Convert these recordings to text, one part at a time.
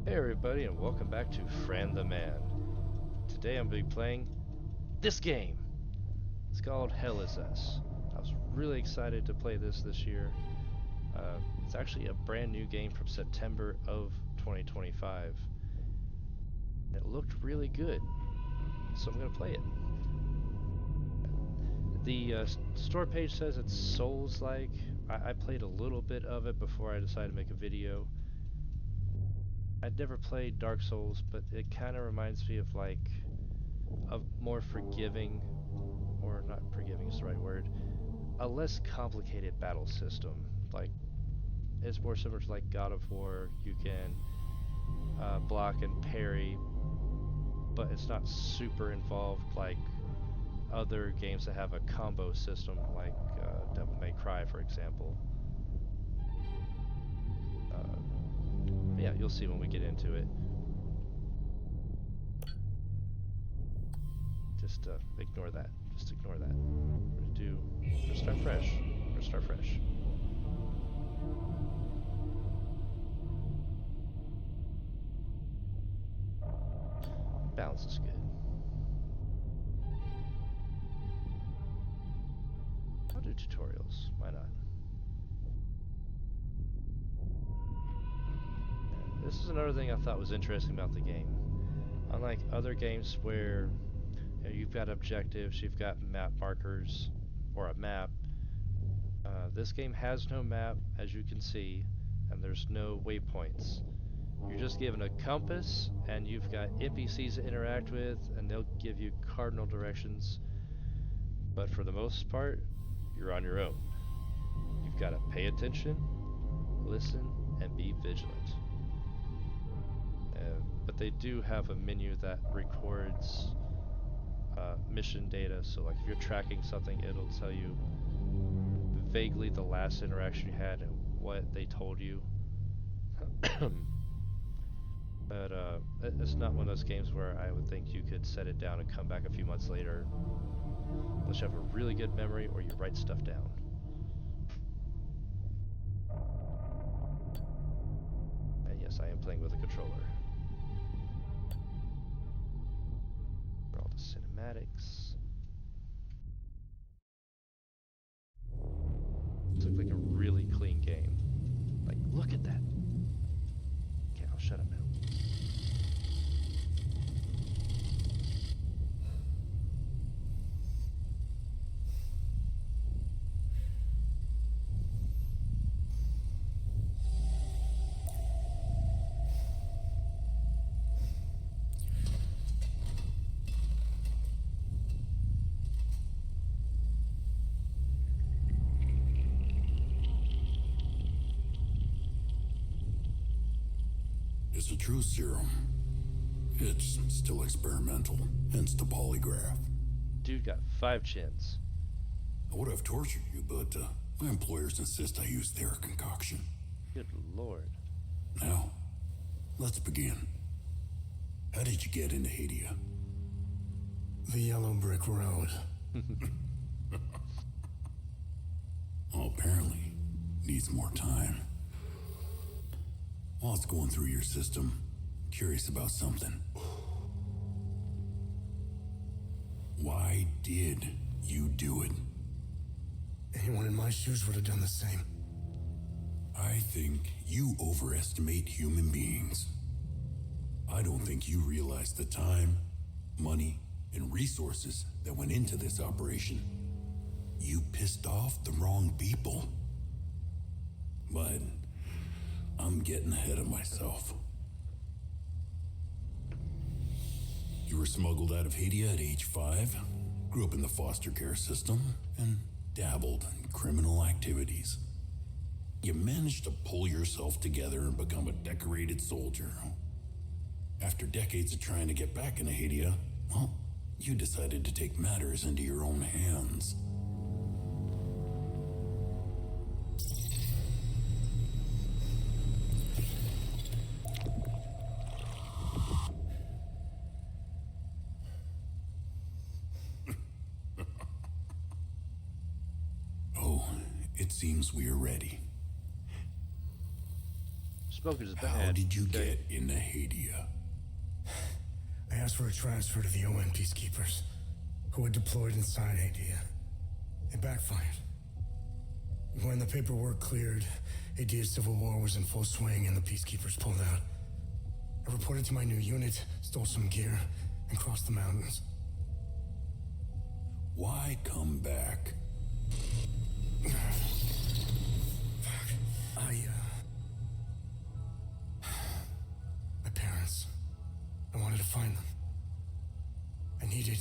Hey everybody, and welcome back to Fran the Man. Today I'm going to be playing this game. It's called Hell Is Us. I was really excited to play this year. It's actually a brand new game from September of 2025. It looked really good, so I'm going to play it. The store page says it's Souls-like. I played a little bit of it before I decided to make a video. I'd never played Dark Souls, but it kind of reminds me of like a more forgiving, or not forgiving is the right word, a less complicated battle system. Like, it's more similar to like God of War. You can block and parry, but it's not super involved like other games that have a combo system, like Devil May Cry, for example. Yeah, you'll see when we get into it. Just ignore that. Just ignore that. We're gonna start fresh. We're gonna start fresh. Balance is good. I'll do tutorials. Why not? This is another thing I thought was interesting about the game. Unlike other games where you've got objectives, you've got map markers, or a map, this game has no map, as you can see, and there's no waypoints. You're just given a compass, and you've got NPCs to interact with, and they'll give you cardinal directions. But for the most part, you're on your own. You've got to pay attention, listen, and be vigilant. But they do have a menu that records mission data, so like if you're tracking something, it'll tell you vaguely the last interaction you had and what they told you. But it's not one of those games where I would think you could set it down and come back a few months later, unless you have a really good memory or you write stuff down. And yes, I am playing with a controller. For all the cinematics. This looks like a really clean game. Like, look at that. Okay, I'll shut up now. It's a true serum. It's still experimental, hence the polygraph. Dude got 5 chins. I would have tortured you, but my employers insist I use their concoction. Good lord. Now, let's begin. How did you get into Hadia? The yellow brick road. Well, apparently, needs more time. While it's going through your system, curious about something. Why did you do it? Anyone in my shoes would have done the same. I think you overestimate human beings. I don't think you realize the time, money, and resources that went into this operation. You pissed off the wrong people. But I'm getting ahead of myself. You were smuggled out of Hadia at age 5, grew up in the foster care system, and dabbled in criminal activities. You managed to pull yourself together and become a decorated soldier. After decades of trying to get back into Hadia, well, you decided to take matters into your own hands. It seems we are ready. Smoking is bad. How did you okay. get into Hadia? I asked for a transfer to the UN peacekeepers, who had deployed inside Hadia. It backfired. When the paperwork cleared, Hadia's civil war was in full swing and the peacekeepers pulled out. I reported to my new unit, stole some gear, and crossed the mountains. Why come back? My parents. I wanted to find them. I needed,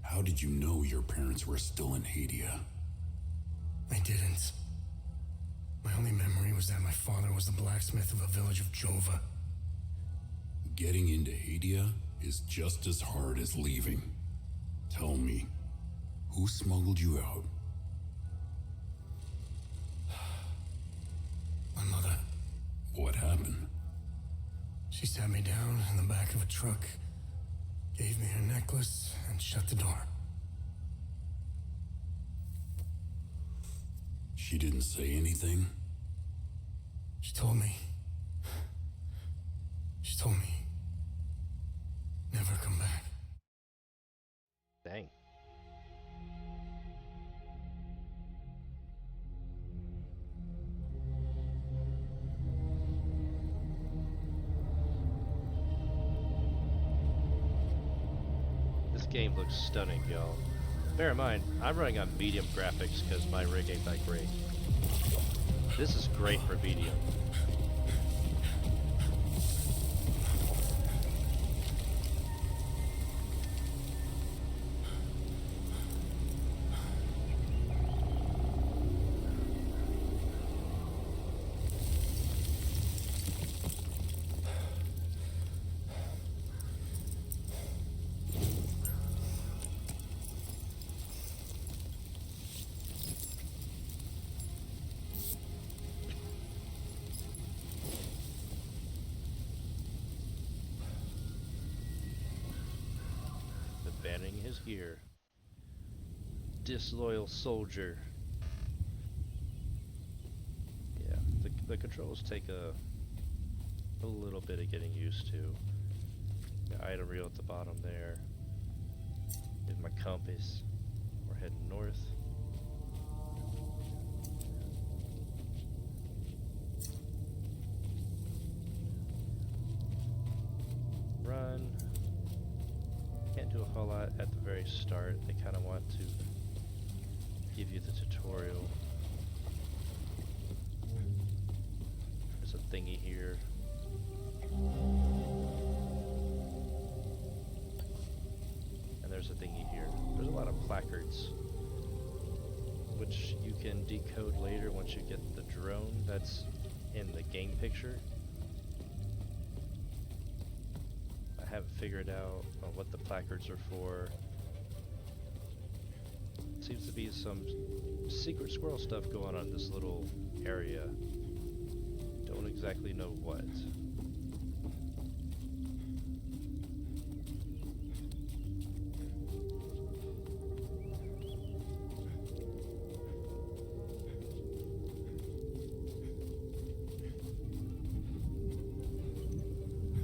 How did you know your parents were still in Hadia? I didn't. My only memory was that my father was the blacksmith of a village of Jova. Getting into Hadia is just as hard as leaving. Tell me, who smuggled you out? My mother. What happened? She sat me down in the back of a truck, gave me her necklace, and shut the door. She didn't say anything? She told me, never come back. Dang. This game looks stunning, y'all. Bear in mind, I'm running on medium graphics because my rig ain't that great. This is great for medium. Abandoning his gear. Disloyal soldier. Yeah, the controls take a little bit of getting used to. The item reel at the bottom there. Here's my compass. We're heading north. Run. Can't do a whole lot at the very start. They kind of want to give you the tutorial. There's a thingy here. And there's a thingy here. There's a lot of placards, which you can decode later once you get the drone that's in the game picture. I haven't figured out what the placards are for. Seems to be some secret squirrel stuff going on in this little area. Don't exactly know what.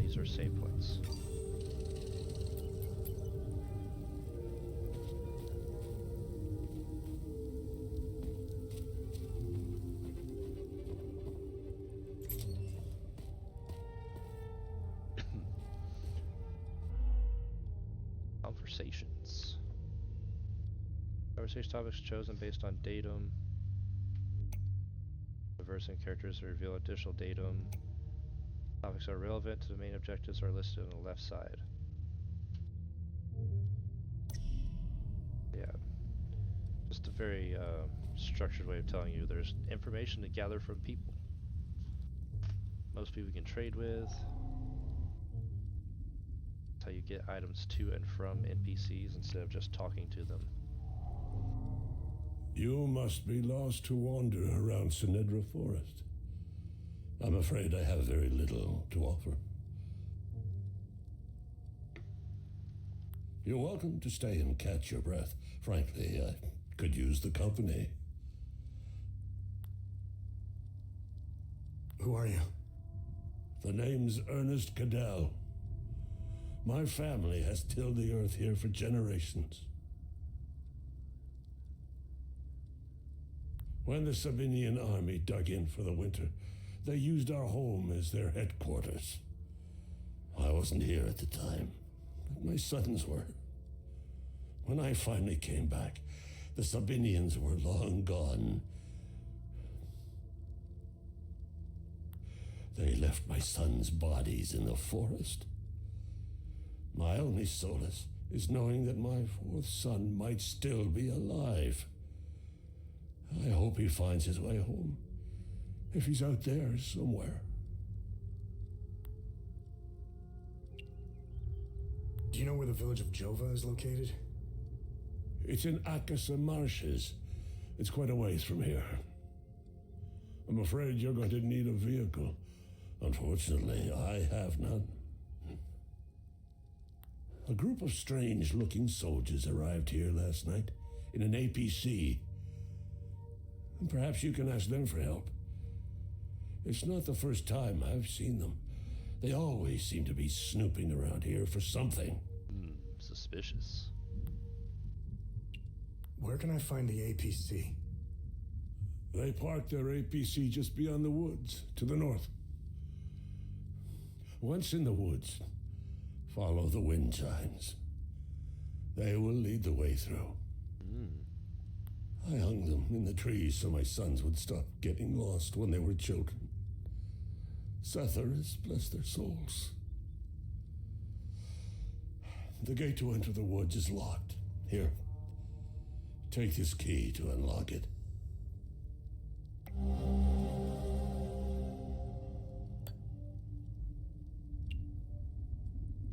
These are save points. Conversations. Conversation topics chosen based on datum. Reversing characters reveal additional datum. Topics are relevant to the main objectives are listed on the left side. Yeah. Just a very structured way of telling you there's information to gather from people. Most people you can trade with. That's how you get items to and from NPCs instead of just talking to them. You must be lost to wander around Senedra Forest. I'm afraid I have very little to offer. You're welcome to stay and catch your breath. Frankly, I could use the company. Who are you? The name's Ernest Caddell. My family has tilled the earth here for generations. When the Sabinian army dug in for the winter, they used our home as their headquarters. I wasn't here at the time, but my sons were. When I finally came back, the Sabinians were long gone. They left my sons' bodies in the forest. My only solace is knowing that my fourth son might still be alive. I hope he finds his way home, if he's out there somewhere. Do you know where the village of Jova is located? It's in Akasa Marshes. It's quite a ways from here. I'm afraid you're going to need a vehicle. Unfortunately, I have none. A group of strange-looking soldiers arrived here last night in an APC. And perhaps you can ask them for help. It's not the first time I've seen them. They always seem to be snooping around here for something. Suspicious. Where can I find the APC? They parked their APC just beyond the woods, to the north. Once in the woods, follow the wind chimes. They will lead the way through. I hung them in the trees so my sons would stop getting lost when they were children. Setharis, bless their souls. The gate to enter the woods is locked. Here, take this key to unlock it.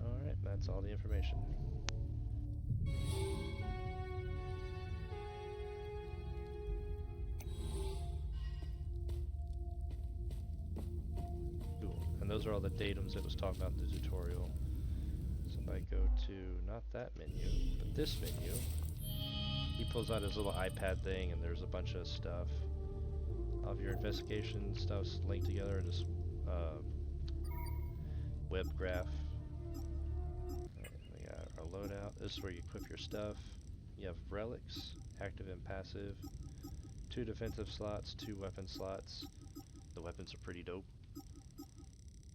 Alright, that's all the information. Cool. And those are all the datums it was talking about in the tutorial. So if I go to, not that menu, but this menu, he pulls out his little iPad thing and there's a bunch of stuff. All of your investigation stuff's linked together in this web graph. Right, we got our loadout. This is where you equip your stuff. You have relics, active and passive. 2 defensive slots, 2 weapon slots. The weapons are pretty dope.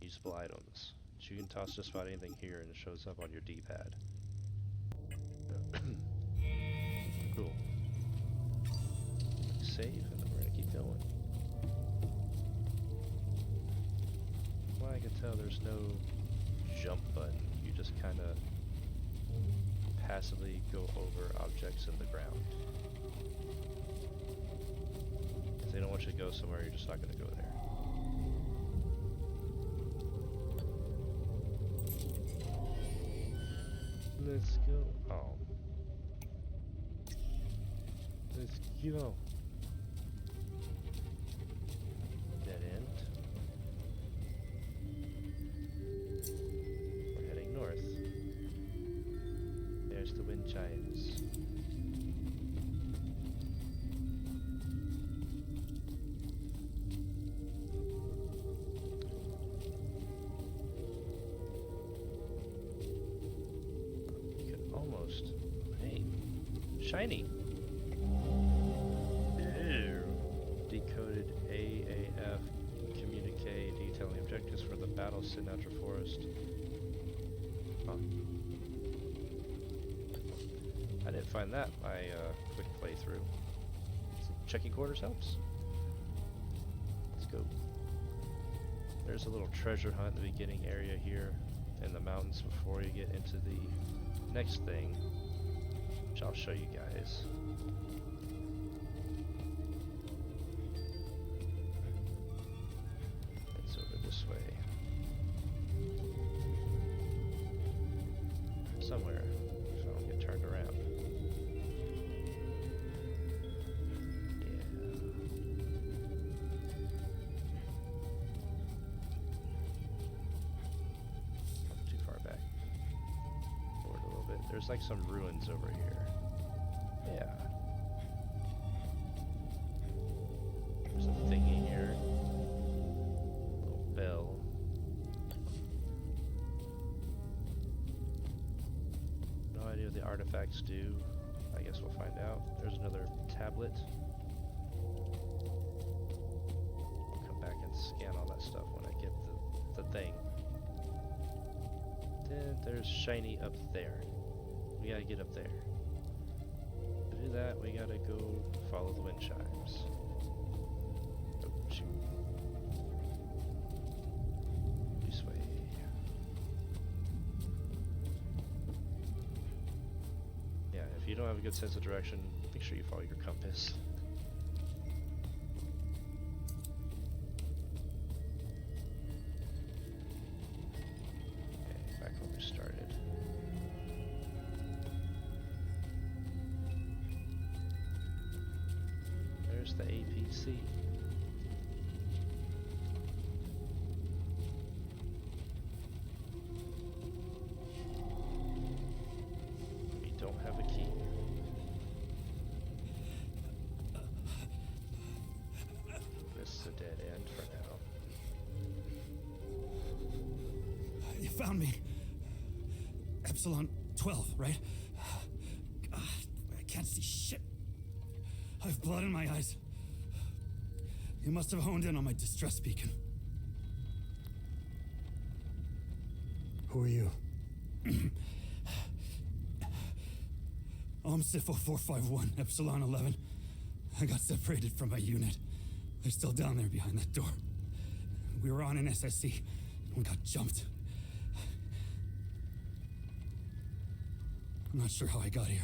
Usable items. So you can toss just about anything here and it shows up on your D-pad. Cool. Save and then we're gonna keep going. Well, I can tell there's no jump button. You just kind of passively go over objects in the ground. If they don't want you to go somewhere, you're just not going to go there. Let's go. Oh. Let's go. Dead end. We're heading north. There's the wind chimes. You could almost... Hey, shiny! Ew. Decoded AAF communique detailing objectives for the battle Senedra forest. Huh. I didn't find that my quick playthrough. So checking quarters helps. Let's go. There's a little treasure hunt in the beginning area here in the mountains before you get into the next thing, which I'll show you guys. It's over this way. Somewhere, if I don't get turned around. There's like some ruins over here. Yeah. There's a thingy here. What do the artifacts do? I guess we'll find out. There's another tablet. I'll come back and scan all that stuff when I get the thing. Then there's shiny up there. We gotta get up there. To do that, we gotta go follow the wind chimes. Oh, shoot. This way. Yeah, if you don't have a good sense of direction, make sure you follow your compass. Okay, back where we started. There's the APC. We don't have a key. This is a dead end for now. You found me. Epsilon 12, right? God, I can't see shit. I have blood in my eyes. You must have honed in on my distress beacon. Who are you? I'm Sifo 451, Epsilon 11. I got separated from my unit. They're still down there behind that door. We were on an SSC. We got jumped. I'm not sure how I got here.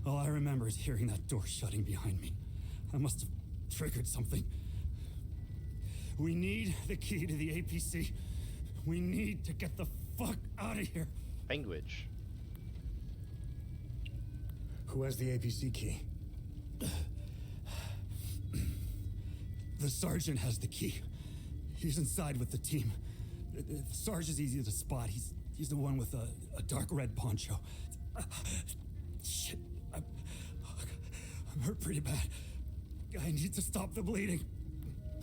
All I remember is hearing that door shutting behind me. I must have triggered something. We need the key to the APC. We need to get the fuck out of here. Language. Who has the APC key? The sergeant has the key. He's inside with the team. The sergeant's easy to spot. He's the one with a dark red poncho. Shit. I'm hurt pretty bad. I need to stop the bleeding.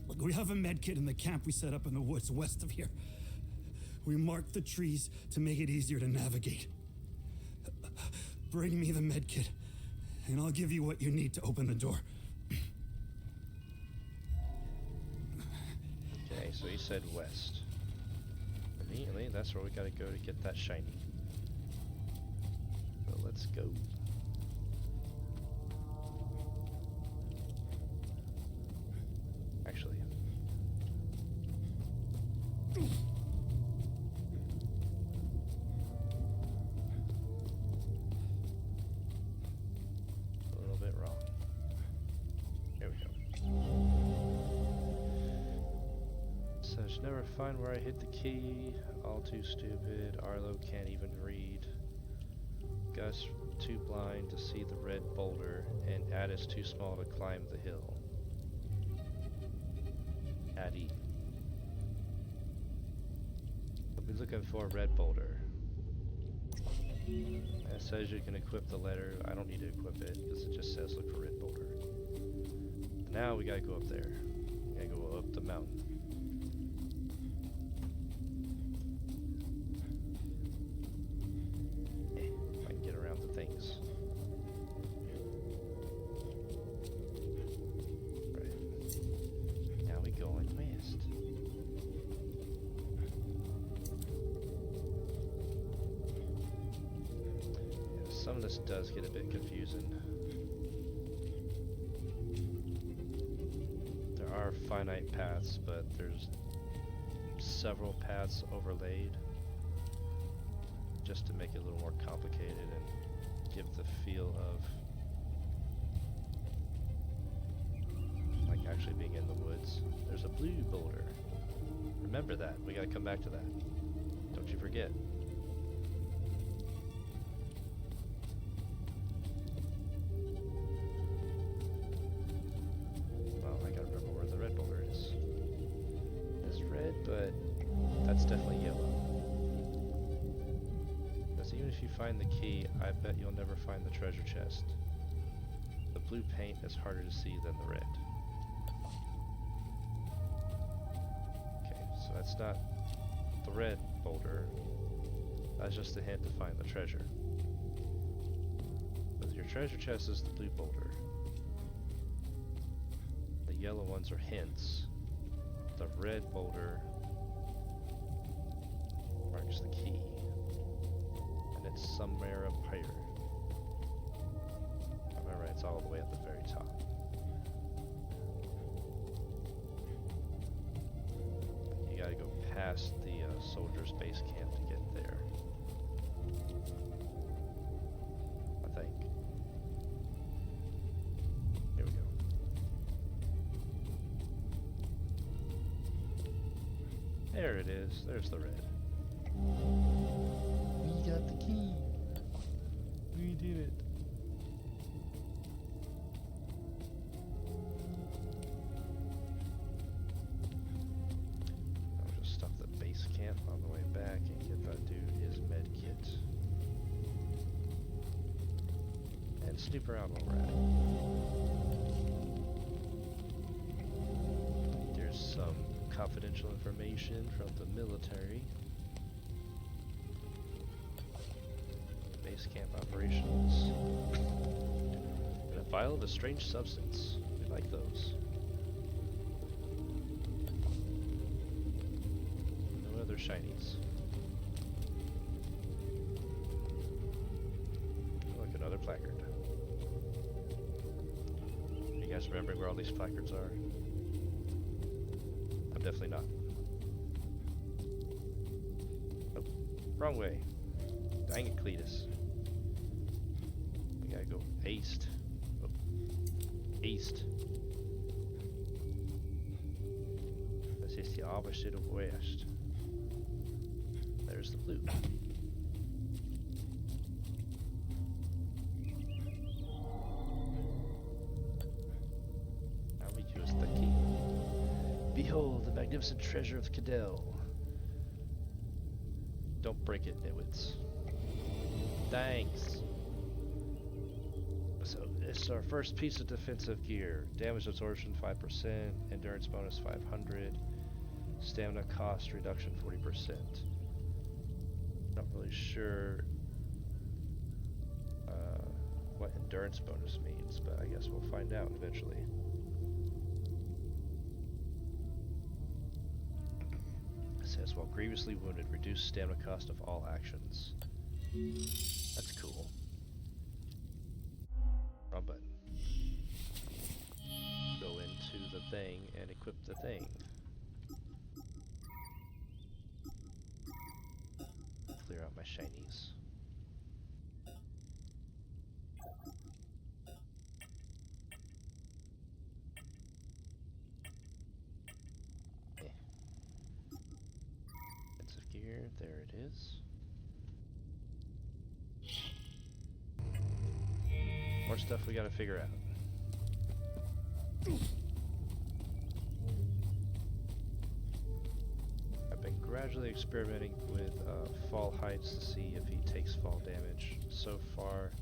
Look, we have a med kit in the camp we set up in the woods west of here. We marked the trees to make it easier to navigate. Bring me the med kit, and I'll give you what you need to open the door. Okay, so he said west. Immediately, that's where we gotta go to get that shiny. So let's go. Actually. A little bit wrong. Here we go. Says never find where I hit the key. All too stupid. Arlo can't even read. Gus too blind to see the red boulder, and Addis too small to climb the hill. Addie. We'll be looking for a red boulder. It says you can equip the letter. I don't need to equip it because it just says look for red boulder. Now we gotta go up there. We gotta go up the mountain. If I can get around the things. Right. Now we going west. Yeah, some of this does get a bit confusing. There are finite paths, but there's several paths overlaid just to make it a little more complicated and give the feel of like actually being in the woods. There's a blue boulder. Remember that. We gotta come back to that. Don't you forget. Well, I gotta remember where the red boulder is. It's red, but that's definitely yellow. Because even if you find the key, I bet you'll never find the treasure chest. The blue paint is harder to see than the red. Okay, so that's not the red boulder. That's just a hint to find the treasure. Your treasure chest is the blue boulder. The yellow ones are hints. The red boulder marks the key. And it's somewhere up higher. Remember, it's all the way at the very top. You gotta go past the soldiers' base camp to get there. I think. Here we go. There it is. There's the red. We got the key. We did it. I'll just stop the base camp on the way back and get that dude his med kit. And snoop around while we're at it. There's some confidential information from the military. Base camp operations. And a vial of a strange substance. We like those. No other shinies. Look, another placard. You guys remembering where all these placards are? I'm definitely not. Oh, wrong way. Dang it, Cletus. We gotta go east. Oh. East. Das ist die opposite of west. There's the blue. Now we use the key. Behold, the magnificent treasure of Caddell. Don't break it, nitwits. Thanks. So, it's our first piece of defensive gear. Damage absorption 5%, endurance bonus 500, stamina cost reduction 40%. Not really sure what endurance bonus means, but I guess we'll find out eventually. It says, while grievously wounded, reduce stamina cost of all actions. That's cool. Wrong button. Go into the thing and equip the thing. Clear out my shinies. Defensive gear, there it is. More stuff we gotta figure out. I've been gradually experimenting with fall heights to see if he takes fall damage. So far,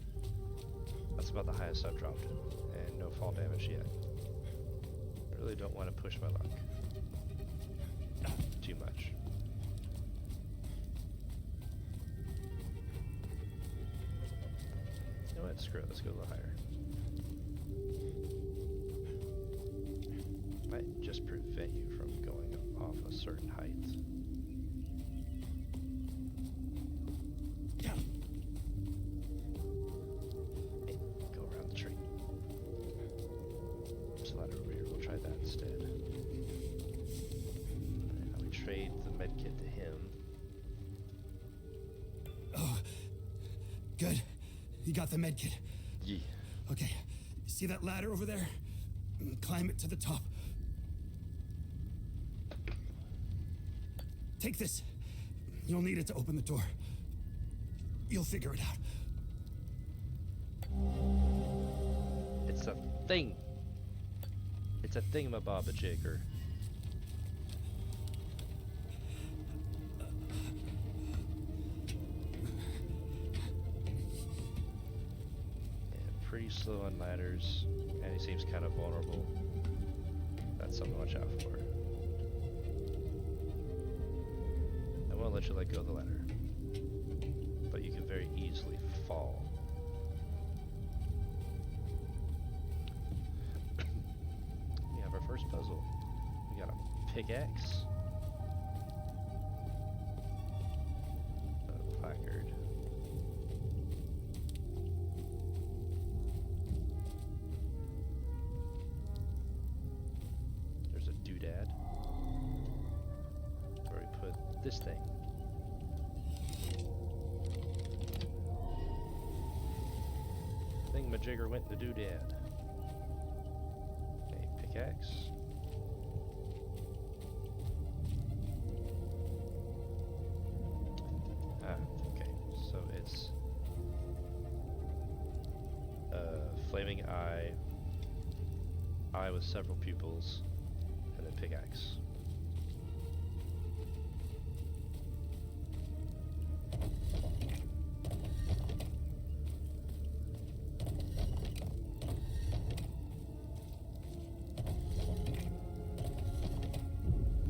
that's about the highest I've dropped it, and no fall damage yet. I really don't want to push my luck too much. You know what? Screw it. Let's go a little higher. Might just prevent you from going off a certain height. Hey, go around the tree. There's a ladder over here. We'll try that instead. Now we trade the medkit to him. Oh, good. You got the medkit. Yeah. Okay, see that ladder over there? Climb it to the top. Take this. You'll need it to open the door. You'll figure it out. It's a thing. It's a thingamabobajigger. Pretty slow on ladders, and he seems kind of vulnerable. That's something to watch out for. I won't let you let go of the ladder, but you can very easily fall. pickaxe. A placard. There's a doodad. Where we put this thing. Thingamajigger went in the doodad. A pickaxe. Okay, so it's flaming eye with several pupils, and then pickaxe.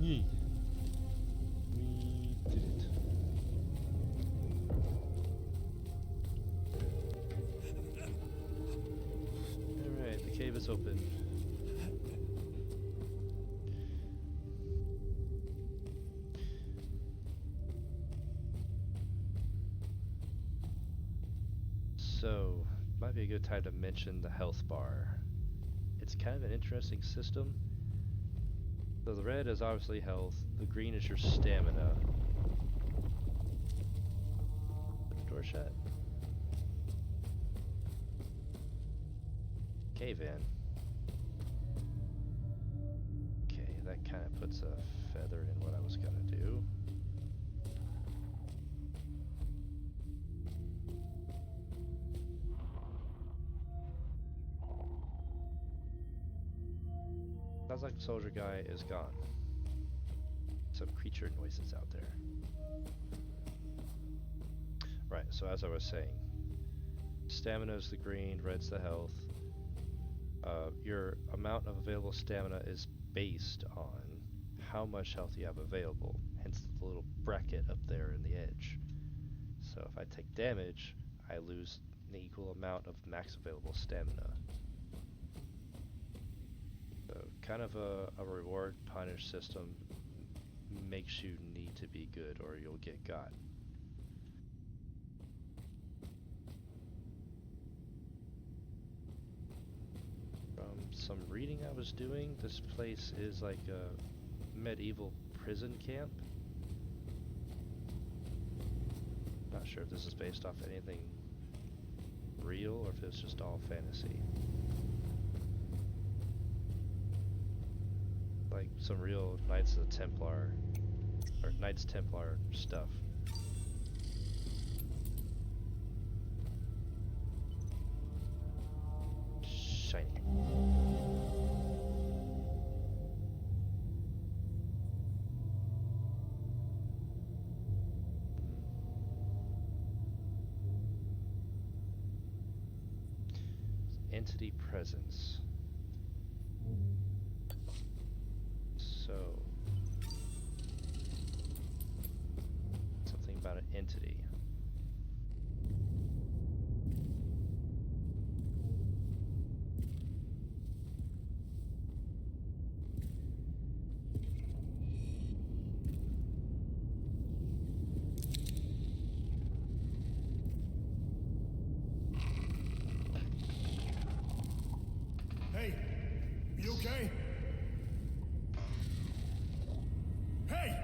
We did it. Alright, the cave is open. So, might be a good time to mention the health bar. It's kind of an interesting system. So the red is obviously health, the green is your stamina. Door shut. Cave in. Okay, that kind of puts a feather in what I was gonna do. Sounds like the soldier guy is gone. Some creature noises out there. Right, so as I was saying, stamina is the green, red's the health. Your amount of available stamina is based on how much health you have available, hence the little bracket up there in the edge. So if I take damage, I lose an equal amount of max available stamina. So kind of a reward punish system makes you need to be good or you'll get got. From some reading I was doing, this place is like a medieval prison camp. Not sure if this is based off anything real or if it's just all fantasy. Like some real Knights of the Templar or Knights Templar stuff. Shiny. Entity presence. So, something about an entity. Hey, you okay? Hey!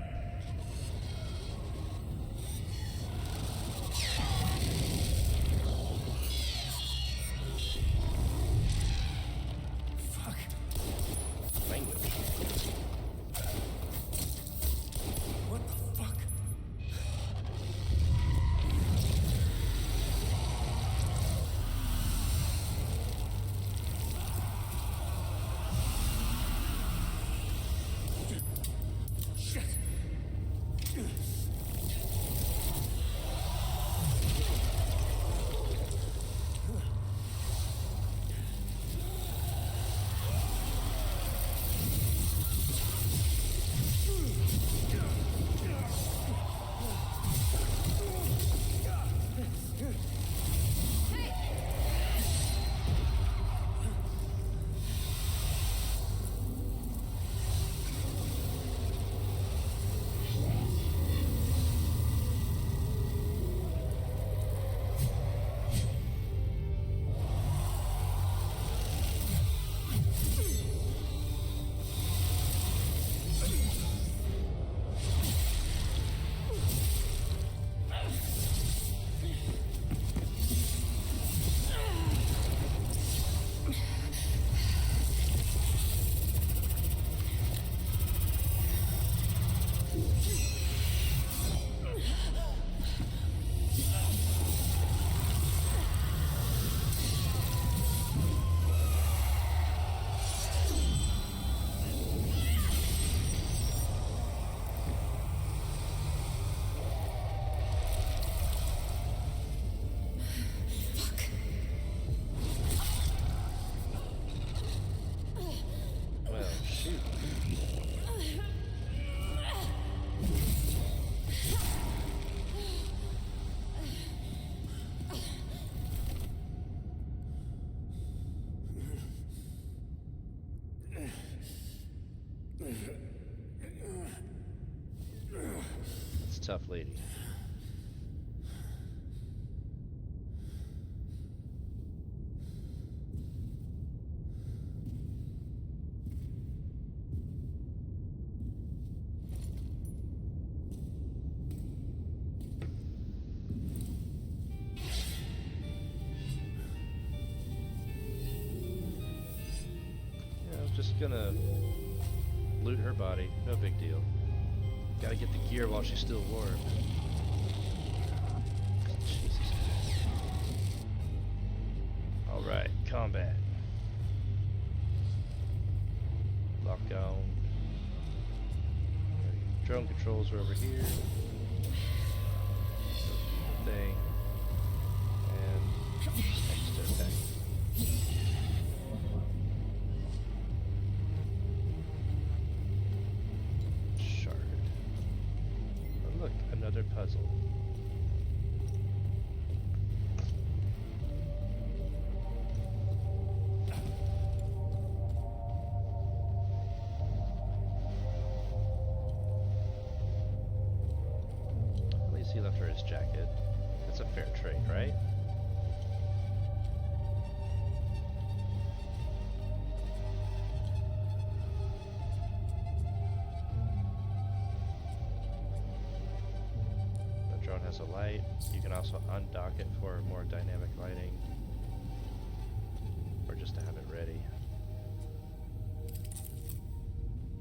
stuff, lady. Just gonna loot her body, no big deal. Gotta get the gear while she's still warm. Jesus. Alright, combat. Lock on. Drone controls are over here. Thing. And next to attack. Another puzzle. At least he left her his jacket. That's a fair trade, right? Has a light. You can also undock it for more dynamic lighting, or just to have it ready.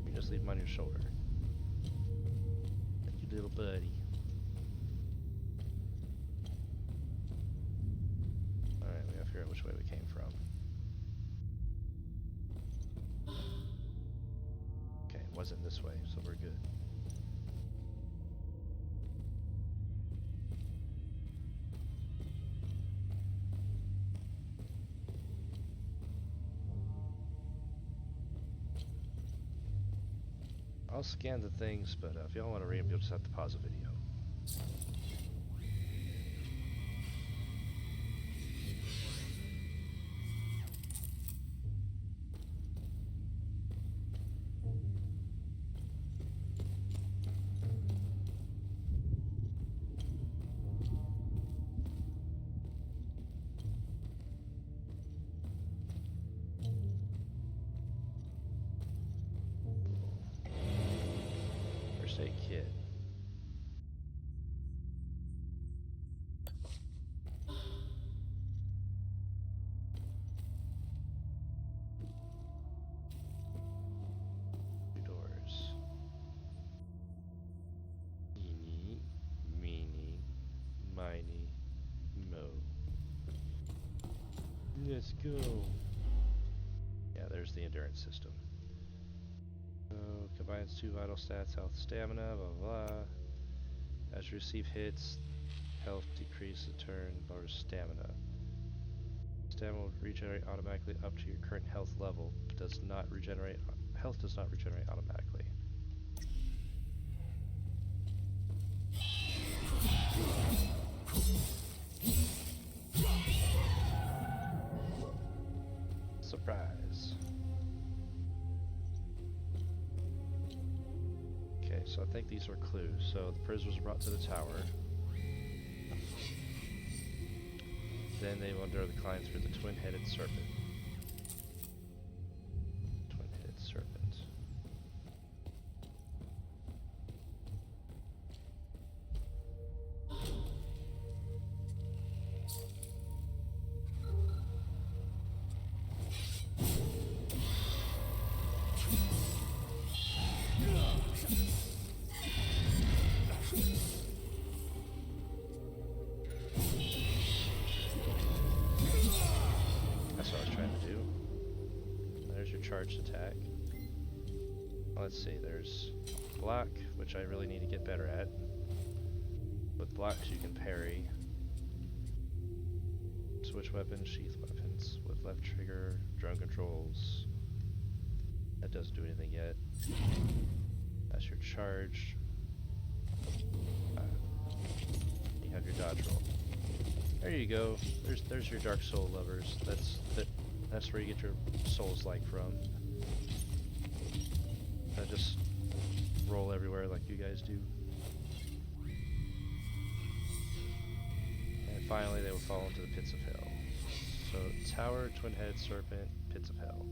You just leave them on your shoulder. Like your little buddy. Alright, we gotta figure out which way we came from. Okay, it wasn't this way, so we're good. I'll scan the things, but if y'all want to read them, you'll just have to pause the video. First aid kit. Two doors. Eeny, meeny, miny, mo. Let's go. Yeah, there's the endurance system. Combines 2 vital stats, health, stamina, blah blah. As you receive hits, health decreases a turn, lowers stamina. Stamina will regenerate automatically up to your current health level, but does not regenerate. Health does not regenerate automatically. Surprise. So I think these are clues. So the prisoners were brought to the tower. Then they wander the climb through the twin-headed serpent. Twin-headed serpent. Charged attack. Let's see, there's block, which I really need to get better at. With blocks you can parry. Switch weapons, sheath weapons. With left trigger, drone controls. That doesn't do anything yet. That's your charge. You have your dodge roll. There you go. There's your Dark Soul lovers. That's where you get your souls like from. I just roll everywhere like you guys do. finally they will fall into the pits of hell. So tower, twin-headed serpent, pits of hell.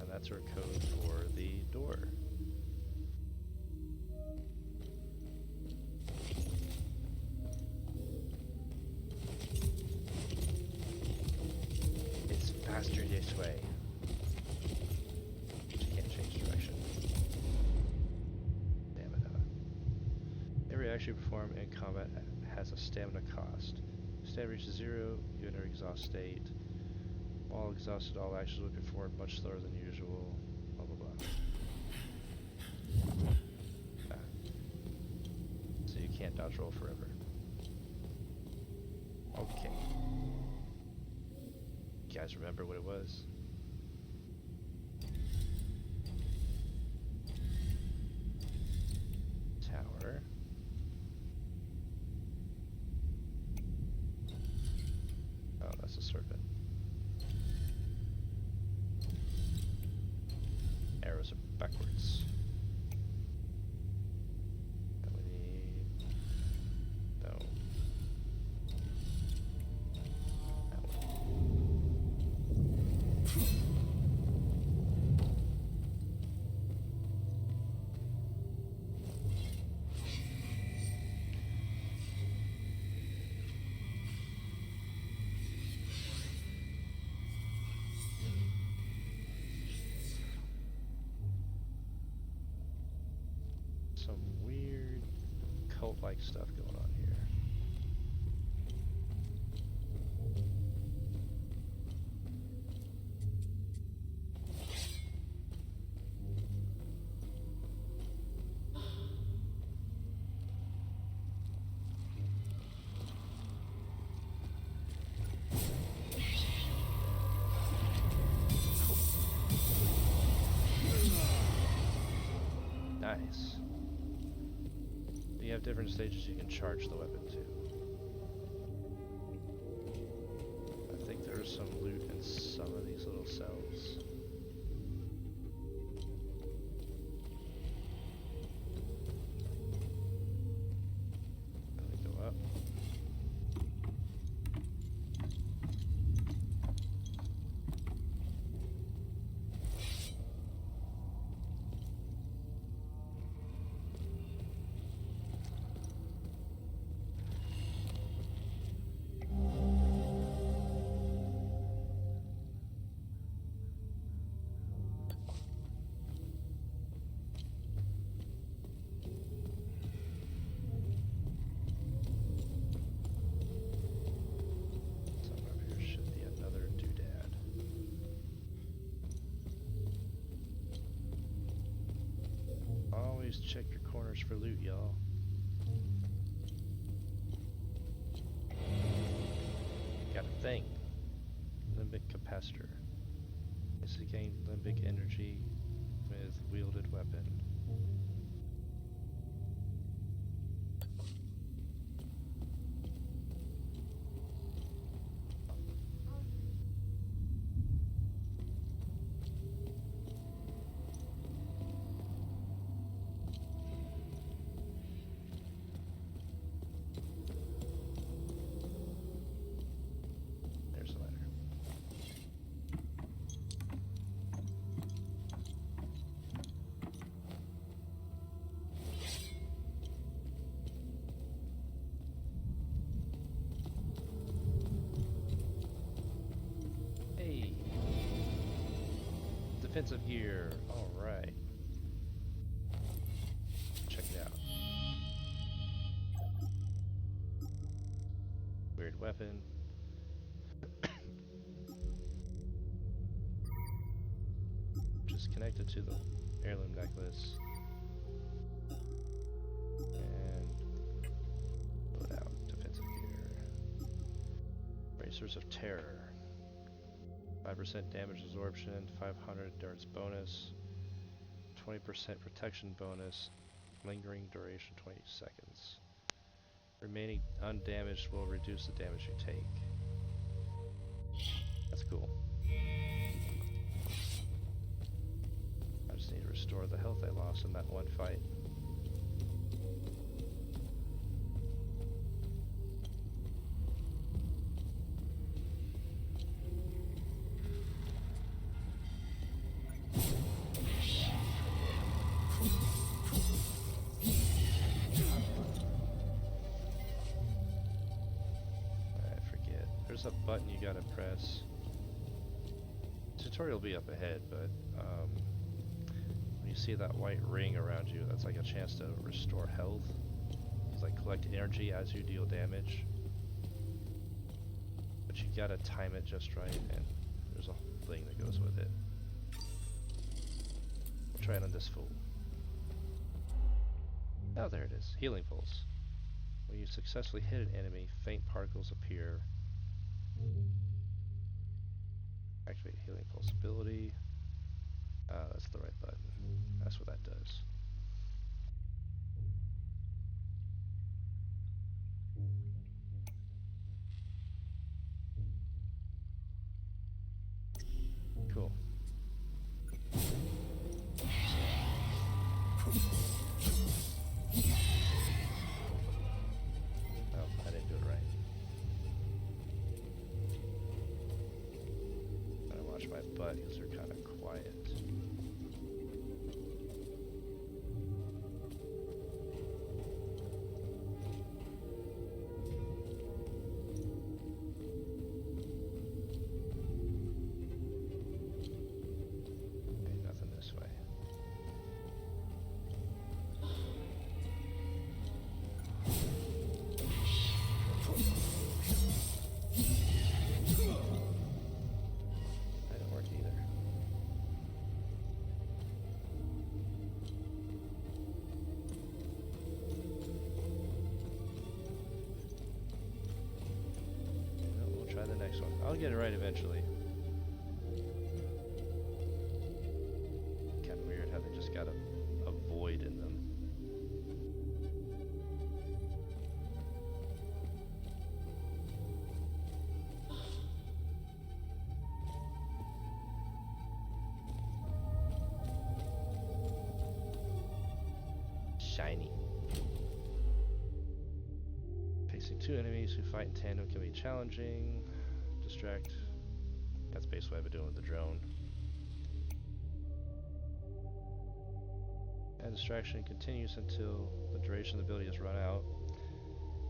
And that's our code for the door. It's faster this way. You can't change direction. Damn it. Every action you perform in combat has a stamina cost. Stamina reaches 0, you enter exhaust state. While exhausted, all actions will be performed much slower than usual. Blah blah blah. So you can't dodge roll forever. Okay. You guys remember what it was? Tower. Oh, that's a serpent. Arrows are backwards. And we need... No. That one. Some weird cult-like stuff going on here. Nice. You have different stages you can charge the weapon to. I think there's some loot in some of these little cells. Let me go up. Always check your corners for loot, y'all. Got a thing. Limbic capacitor. This gain limbic energy with wielded weapon. Defensive gear. All right. Check it out. Weird weapon. Just connected to the heirloom necklace. And pull it out. Defensive gear. Bracers of Terror. 5% damage absorption, 500 endurance bonus, 20% protection bonus, lingering duration 20 seconds. Remaining undamaged will reduce the damage you take. That's cool. I just need to restore the health I lost in that one fight. there's a button you gotta press. Tutorial will be up ahead, but when you see that white ring around you, that's like a chance to restore health. You like collect energy as you deal damage. But you gotta time it just right, and there's a whole thing that goes with it. We'll try it on this fool. Oh, there it is. Healing pulse. When you successfully hit an enemy, faint particles appear. Activate healing pulse ability. That's the right button. That's what that does. Cool. Oh, I didn't do it right. Gotta watch my butt because they're kind of quiet. Okay, nothing this way. That didn't work either. No, we'll try the next one. I'll get it right eventually. Kind of weird how they just got a void in them. Shiny. Facing two enemies who fight in tandem can be challenging. Distract. That's basically what I've been doing with the drone. And distraction continues until the duration of the ability is run out.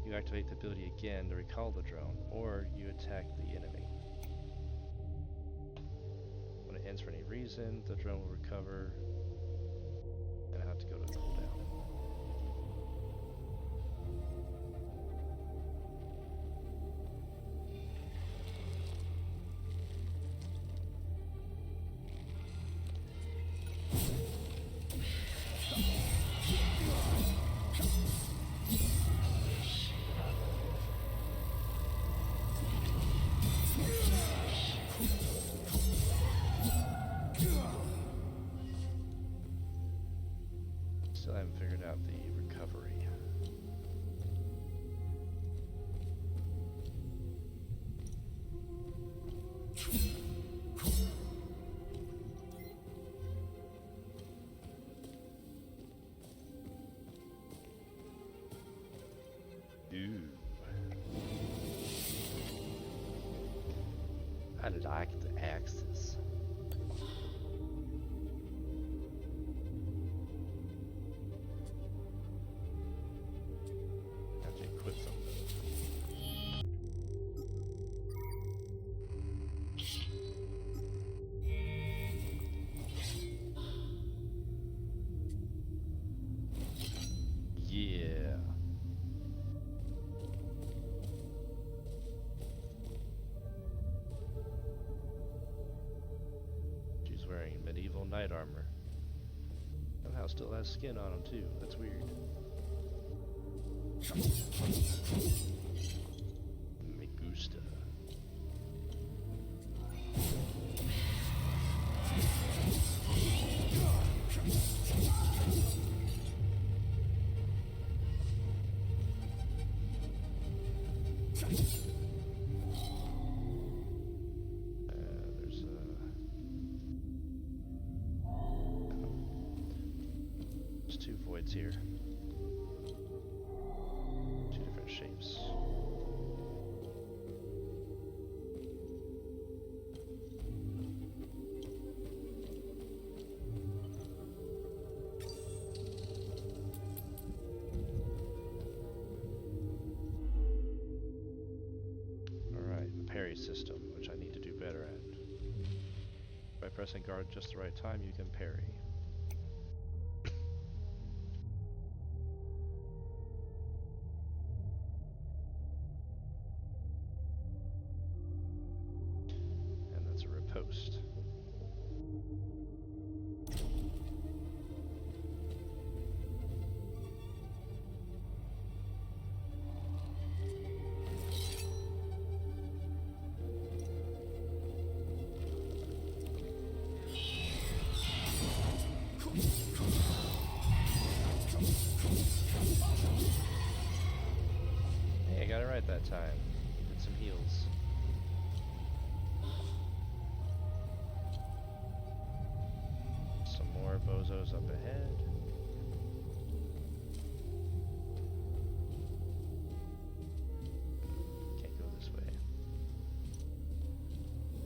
You activate the ability again to recall the drone, or you attack the enemy. When it ends for any reason, the drone will recover and have to go to a cooldown. Still haven't figured out the recovery. Ooh. I like the axes. Have to equip them. Yeah. She's wearing medieval knight armor. Somehow still has skin on him too. That's weird. Me gusta. There's two voids here. Two different shapes. parry system, which I need to do better at. By pressing guard just the right time, you can parry. And that's a riposte. Hey, I got it right that time. Did some heals. Some more bozos up ahead. Can't go this way.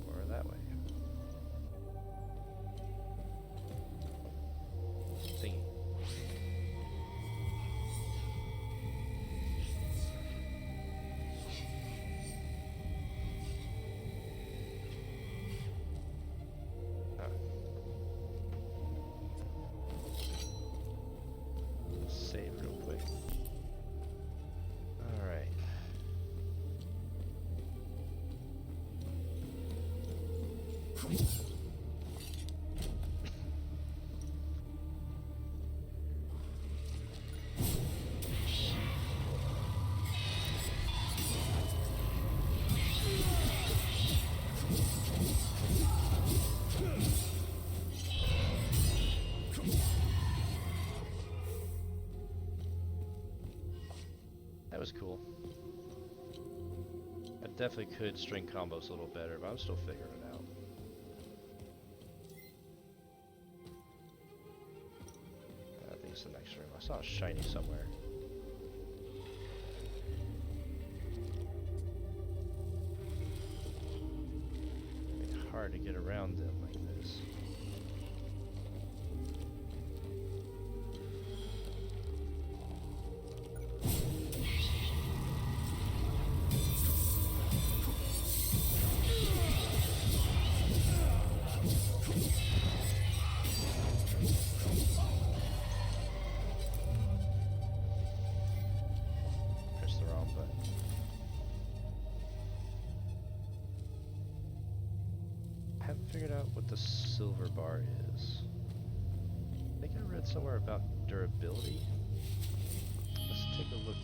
Or that way. Thingy. Save real quick. Alright. That was cool. I definitely could string combos a little better, but I'm still figuring it out. I think it's the next room. I saw a shiny somewhere. It's hard to get around them like this. Press the wrong button. I haven't figured out what the silver bar is. I think I read somewhere about durability. Let's take a look.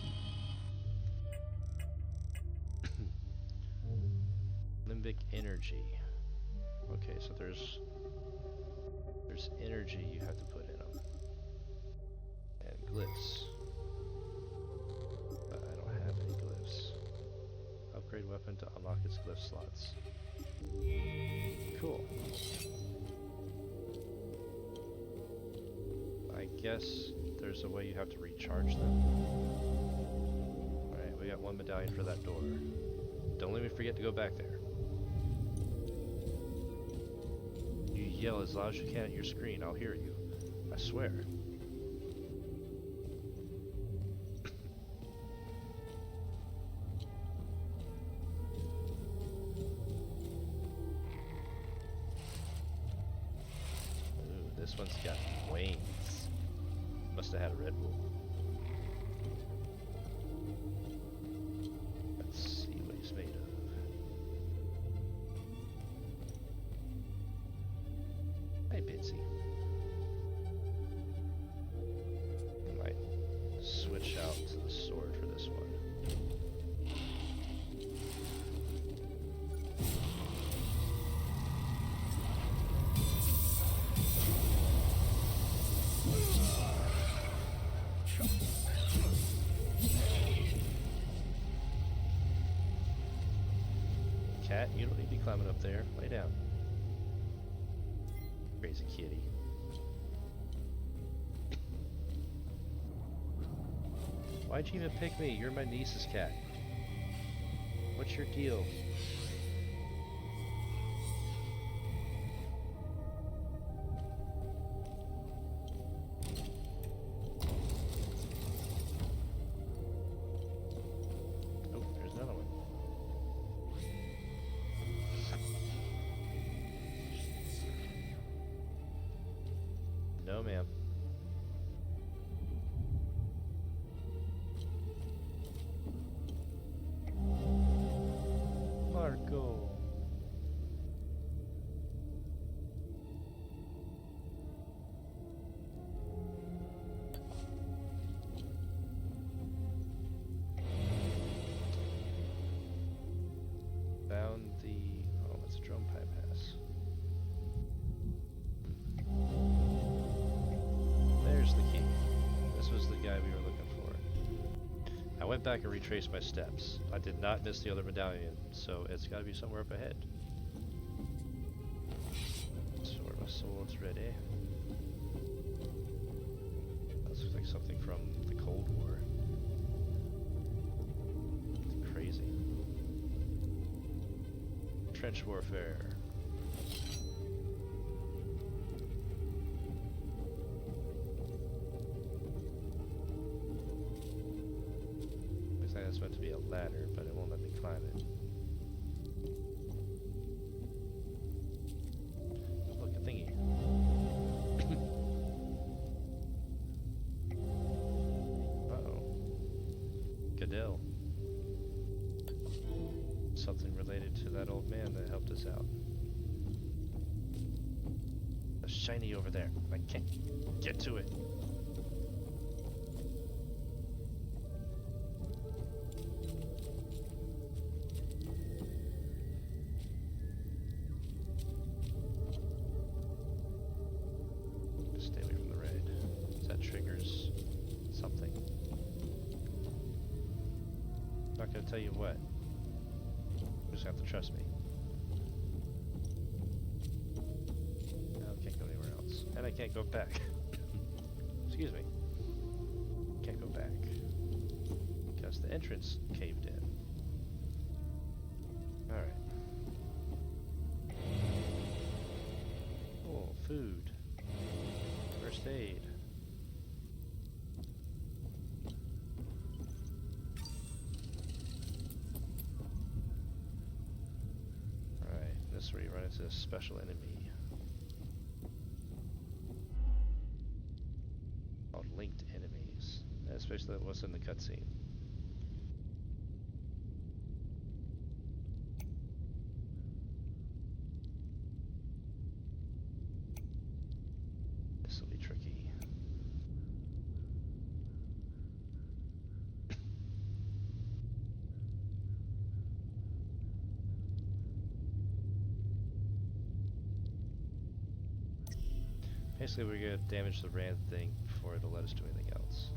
Limbic energy. Okay, so there's energy you have to put in them. And glyphs. But I don't have any glyphs. Upgrade weapon to unlock its glyph slots. Cool. I guess there's a way you have to recharge them. Alright, we got one medallion for that door. Don't let me forget to go back there. You yell as loud as you can at your screen, I'll hear you. I swear. Ooh, this one's got wings. Must have had a Red Bull. Let's see what he's made of. Hey, Bitsy. I might switch out to the sword for this one. Cat, you don't need to be climbing up there. Lay down. Crazy kitty. Why'd you even pick me? You're my niece's cat. What's your deal? Oh, there's another one. No, ma'am. Marco. Found the... oh, it's a drum pipe pass. There's the key. This was the guy we were looking for. I went back and retraced my steps. I did not miss the other medallion, so it's got to be somewhere up ahead. Sword of Swords ready. That looks like something from the Cold War. It's crazy. Trench warfare. Looks like that's meant to be a ladder, but it won't let me climb it. Look, a thingy. Uh-oh. Caddell. Something related to that old man that helped us out. A shiny over there. I can't get to it. Stay away from the red. That triggers something. I'm not gonna tell you what. You just have to trust me. I can't go anywhere else. And I can't go back. Excuse me. Can't go back. Because the entrance caved in. Alright. Oh, food. First aid. This is where you run into a special enemy called linked enemies. That's basically what's in the cutscene. This will be tricky. Basically, we're gonna damage the Rand thing before it'll let us do anything else.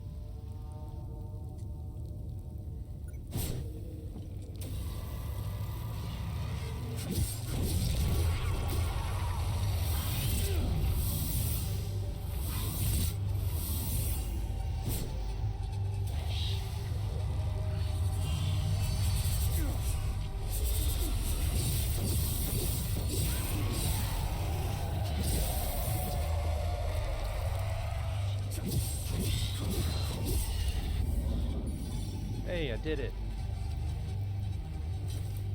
Hey, I did it.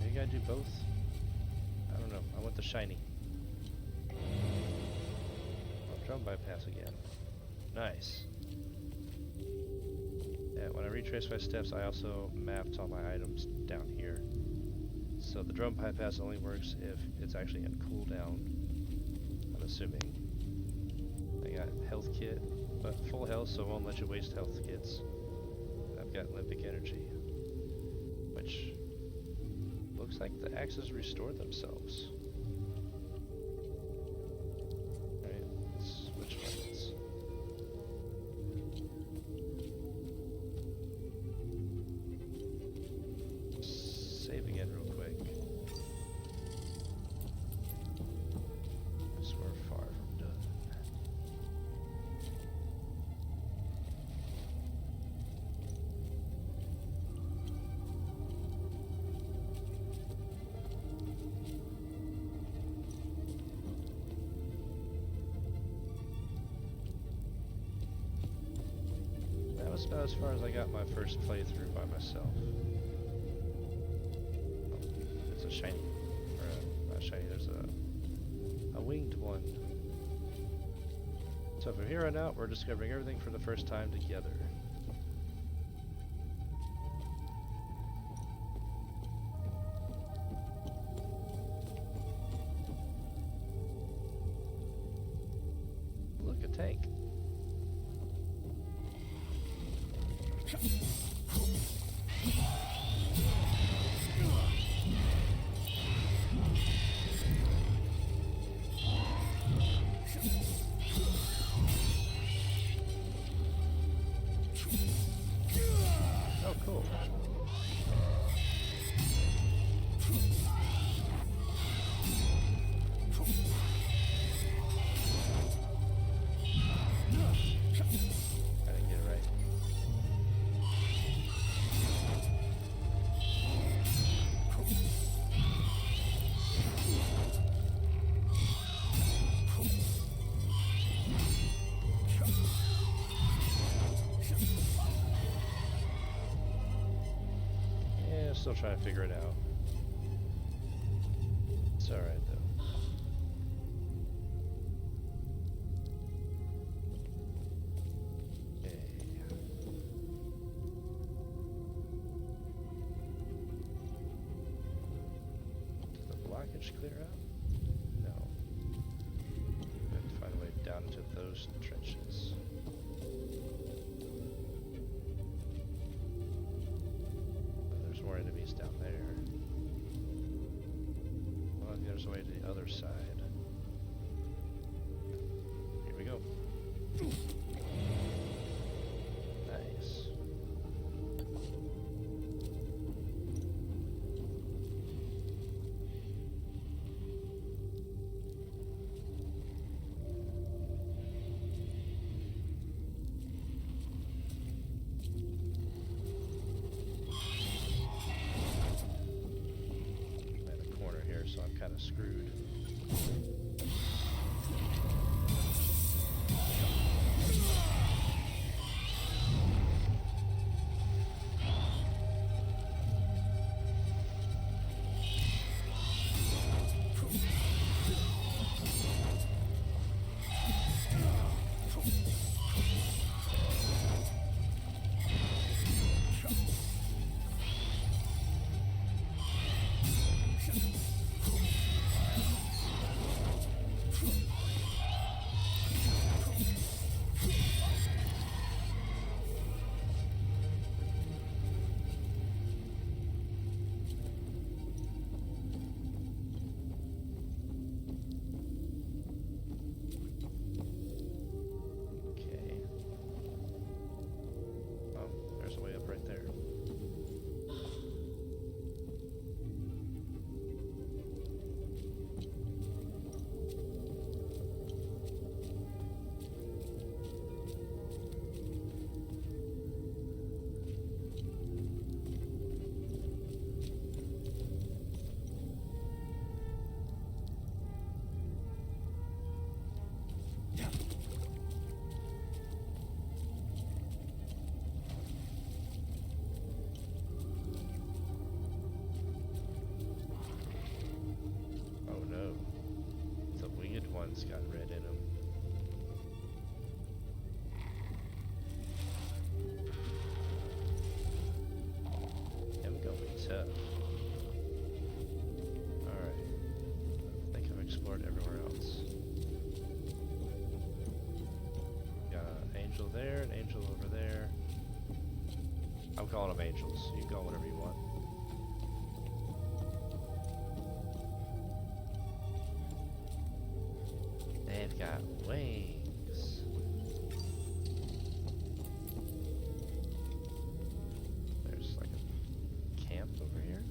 You gotta do both? I don't know. I want the shiny. Oh, drum bypass again. Nice. Yeah, when I retrace my steps, I also mapped all my items down here. So the drum bypass only works if it's actually in cooldown. I'm assuming. I got health kit, but full health, so it won't let you waste health kits. I've got limbic energy, which looks like the axes restored themselves. Alright, let's switch weapons. Save again real quick. Because we're far from done. That's about as far as I got my first playthrough by myself. Oh, there's a shiny, or not shiny, there's a winged one. So from here on out, we're discovering everything for the first time together. Look, a tank. Oh, cool. Gotta get it right. Yeah, still trying to figure it out. It's alright though. Okay. Did the blockage clear out? No. We have to find a way down into those trenches. There's more enemies down there. Well, I think there's a way to the other side. Here we go. Nice. I'm at a corner here, so I'm kind of screwed. Okay. Oh, there's a way up right there. Oh no. The winged one's got red in them. I'm going tough. Alright. I think I've explored everywhere else. Got an angel there, an angel over there. I'm calling them angels. You can call whatever you want. They've got wings. There's like a camp over here.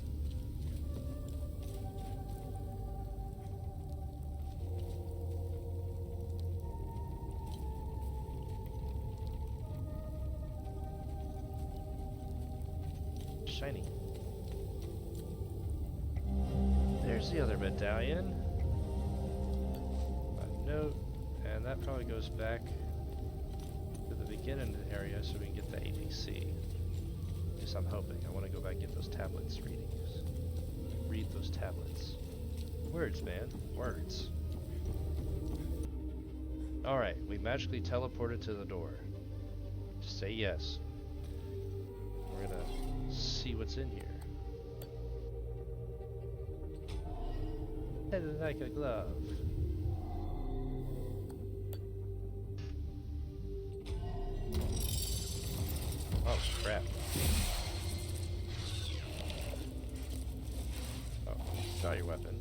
Shiny. There's the other medallion. A note, and that probably goes back to the beginning area so we can get the APC. At least I'm hoping. I want to go back and get those tablets readings. Read those tablets. Words, man. Words. Alright, we magically teleported to the door. Just say yes. We're gonna see what's in here. And like a glove. Oh crap. Oh, draw your weapon.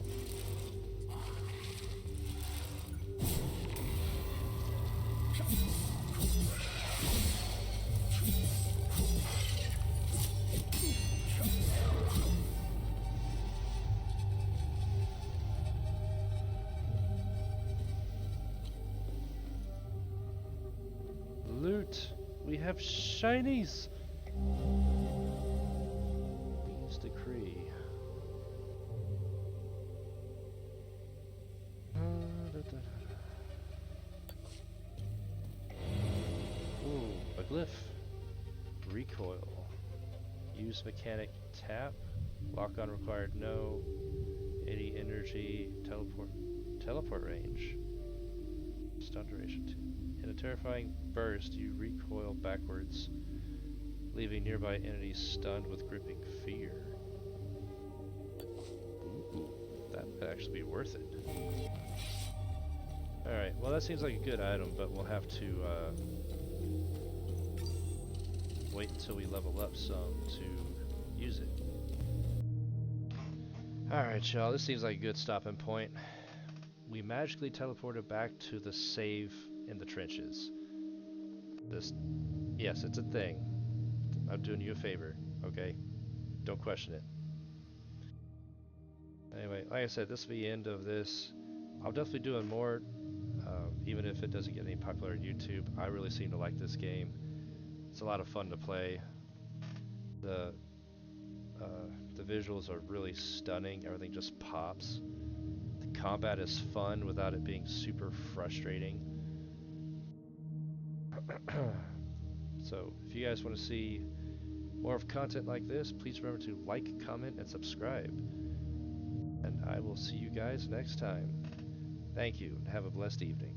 Loot! We have shinies! Bean's decree. Ooh, a glyph. Recoil. Use mechanic tap. Lock on required no. 80 energy. Teleport range. Stun duration 2. In a terrifying burst, you recoil backwards, leaving nearby enemies stunned with gripping fear. Ooh, that could actually be worth it. Alright, well that seems like a good item, but we'll have to wait until we level up some to use it. Alright y'all, this seems like a good stopping point. We magically teleported back to the save in the trenches. Yes, it's a thing. I'm doing you a favor, okay? Don't question it. Anyway, like I said, this will be the end of this. I'll definitely be doing more, even if it doesn't get any popular on YouTube. I really seem to like this game. It's a lot of fun to play. The visuals are really stunning. Everything just pops. The combat is fun without it being super frustrating. So, if you guys want to see more of content like this, please remember to like, comment, and subscribe. And I will see you guys next time. Thank you, and have a blessed evening.